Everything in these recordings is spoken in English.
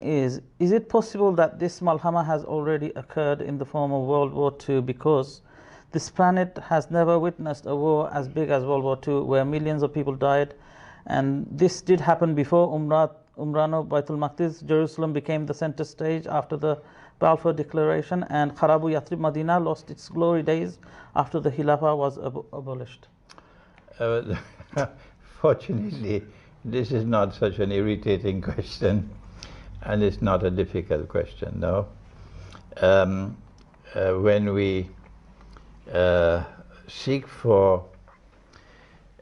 is it possible that this malhama has already occurred in the form of World War II, because this planet has never witnessed a war as big as World War II, where millions of people died, and this did happen before Umran of Baitul Maqdis. Jerusalem became the center stage after the Balfour Declaration, and Kharabu Yathrib Medina lost its glory days after the Khilafah was abolished. Fortunately, this is not such an irritating question, and it's not a difficult question, no. When we seek for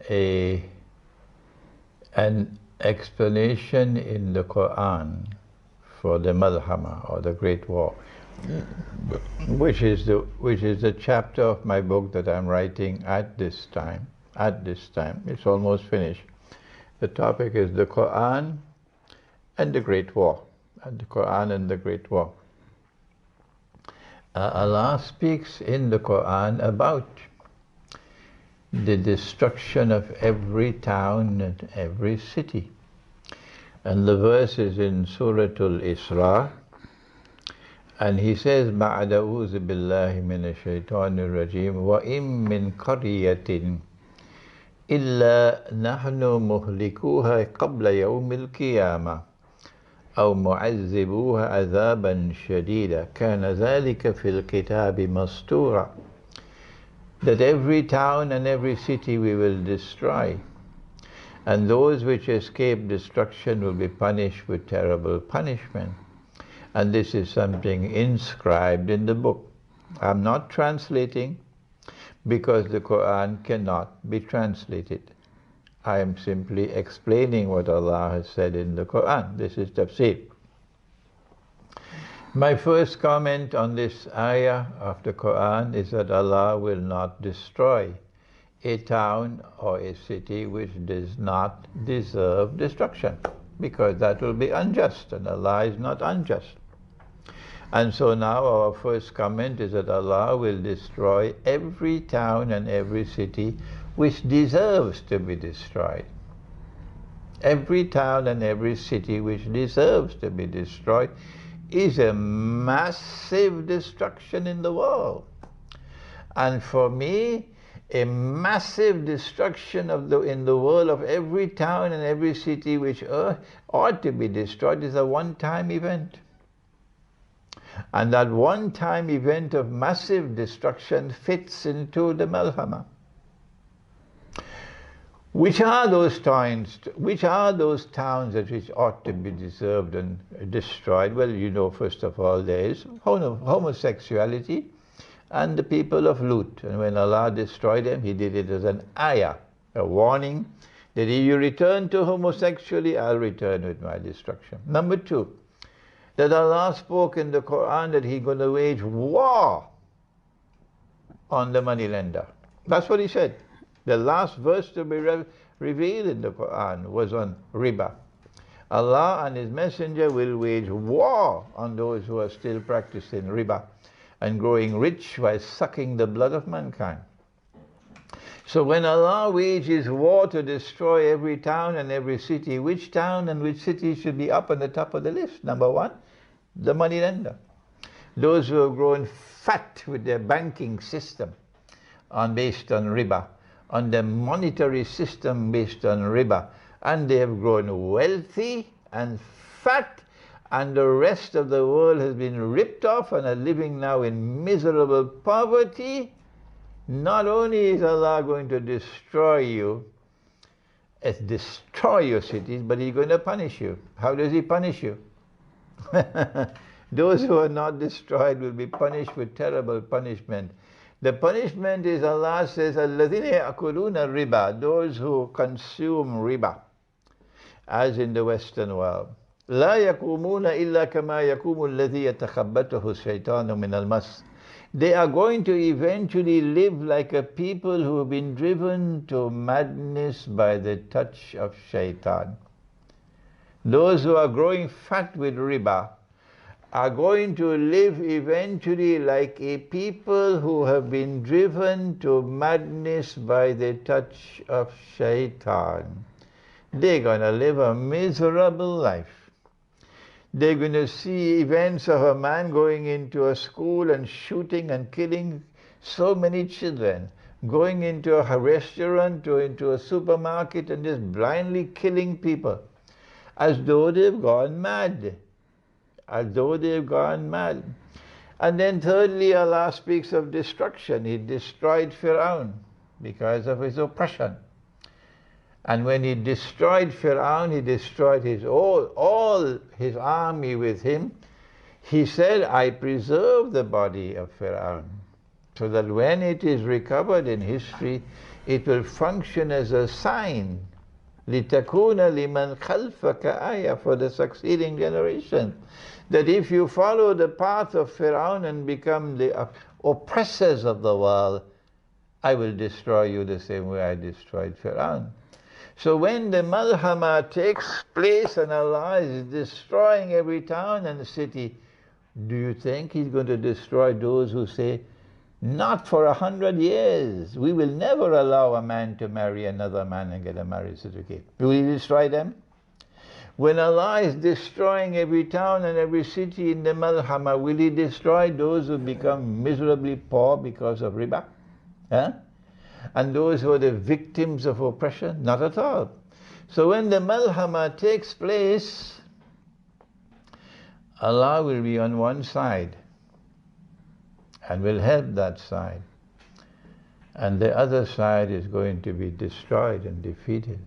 an explanation in the Quran for the Malhama, or the Great War, which is the chapter of my book that I'm writing at this time. It's almost finished. The topic is the Quran and the Great War. And the Quran and the Great War. Allah speaks in the Quran about the destruction of every town and every city. And the verse is in Surah Al-Isra, and he says, بَعْدَ أُوذِ بِاللَّهِ مِنَ الشَّيْطَانِ الرَّجِيمِ وَإِن مِّن قَرْيَةٍ إِلَّا نَحْنُ مُهْلِكُوهَا قَبْلَ يَوْمِ الْقِيَامَةِ أَوْ مُعَذِّبُوهَا عَذَابًا شَدِيدًا كَانَ ذَلِكَ فِي الْكِتَابِ مَسْطُورًا. That every town and every city we will destroy, and those which escape destruction will be punished with terrible punishment. And this is something inscribed in the book. I'm not translating, because the Quran cannot be translated. I am simply explaining what Allah has said in the Quran. This is tafsir. My first comment on this ayah of the Quran is that Allah will not destroy a town or a city which does not deserve destruction, because that will be unjust, and Allah is not unjust. And so now our first comment is that Allah will destroy every town and every city which deserves to be destroyed. Every town and every city which deserves to be destroyed is a massive destruction in the world. And for me, a massive destruction in the world of every town and every city which ought to be destroyed is a one-time event. And that one-time event of massive destruction fits into the Malhama. Which are those towns? Which are those towns which ought to be deserved and destroyed? Well, you know, first of all, there is homosexuality and the people of Lut. And when Allah destroyed them, He did it as an ayah, a warning that if you return to homosexuality, I'll return with my destruction. Number two, that Allah spoke in the Quran that He's going to wage war on the moneylender. That's what He said. The last verse to be revealed in the Quran was on riba. Allah and His Messenger will wage war on those who are still practicing riba and growing rich by sucking the blood of mankind. So when Allah wages war to destroy every town and every city, which town and which city should be up on the top of the list? Number one, the moneylender. Those who have grown fat with their banking system based on riba, on the monetary system based on riba, and they have grown wealthy and fat, and the rest of the world has been ripped off and are living now in miserable poverty. Not only is Allah going to destroy you, destroy your cities, but He's going to punish you. How does He punish you? Those who are not destroyed will be punished with terrible punishment. The punishment is, Allah says, الَّذِينَ يَأْكُلُونَ الرِّبَى, those who consume riba, as in the Western world. لَا يَقُومُونَ إِلَّا كَمَا يَقُومُ الَّذِي يَتَخَبَّطُهُ الشَّيْطَانُ مِنَ الْمَسِّ. They are going to eventually live like a people who have been driven to madness by the touch of shaitan. Those who are growing fat with riba are going to live eventually like a people who have been driven to madness by the touch of shaitan. They're going to live a miserable life. They're going to see events of a man going into a school and shooting and killing so many children, going into a restaurant or into a supermarket and just blindly killing people, as though they've gone mad. As though they've gone mad. And then thirdly, Allah speaks of destruction. He destroyed Fir'aun because of his oppression. And when he destroyed Fir'aun, he destroyed his all his army with him. He said, I preserve the body of Fir'aun, so that when it is recovered in history, it will function as a sign, لِتَكُونَ لِمَنْ خَلْفَكَ آيَةً, for the succeeding generation. That if you follow the path of Fir'aun and become the oppressors of the world, I will destroy you the same way I destroyed Fir'aun. So when the Malhama takes place and Allah is destroying every town and city, do you think He's going to destroy those who say, not for 100 years, we will never allow a man to marry another man and get a marriage certificate? Will He destroy them? When Allah is destroying every town and every city in the Malhama, will He destroy those who become miserably poor because of riba? Huh? And those who are the victims of oppression? Not at all. So when the Malhama takes place, Allah will be on one side and will help that side. And the other side is going to be destroyed and defeated.